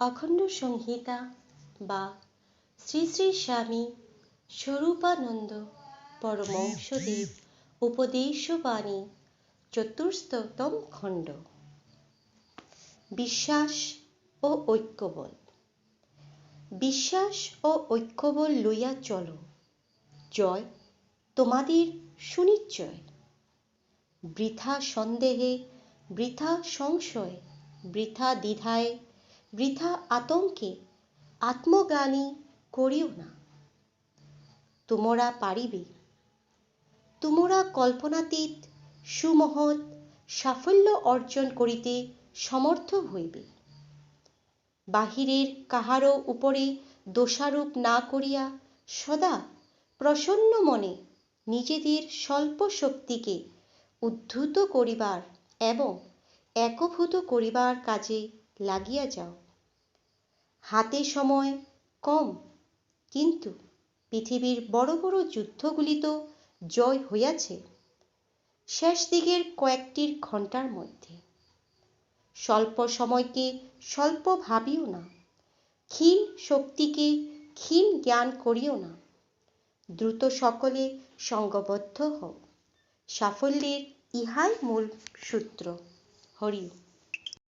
অখণ্ড সংহিতা বা শ্রী শ্রী স্বামী স্বরূপানন্দ পরমহংসদেব উপদেশবাণী চতুর্থতম খণ্ড। বিশ্বাস ও ঐক্যবল। বিশ্বাস ও ঐক্যবল লইয়া চলো, জয় তোমাদের সুনিশ্চয়। বৃথা সন্দেহে, বৃথা সংশয়, বৃথা দ্বিধায়, বৃথা আতঙ্কে আত্মজ্ঞানী করিও না। তোমরা পারিবে, তোমরা কল্পনাতীত সুমহৎ সাফল্য অর্জন করিতে সমর্থ হইবে। বাহিরের কাহারও উপরে দোষারোপ না করিয়া সদা প্রসন্ন মনে নিজেদের স্বল্প শক্তিকে উদ্ধৃত করিবার এবং একভূত করিবার কাজে লাগিয়া যাও। হাতে সময় কম, কিন্তু পৃথিবীর বড় বড় যুদ্ধগুলি তো জয় হইয়াছে শেষ দিকের কয়েকটি ঘণ্টার মধ্যে। স্বল্প সময়কে স্বল্প ভাবিও না, ক্ষীণ শক্তিকে ক্ষীণ জ্ঞান করিও না। দ্রুত সকলে সঙ্গবদ্ধ হও। সাফল্যের ইহাই মূল সূত্র। হরি।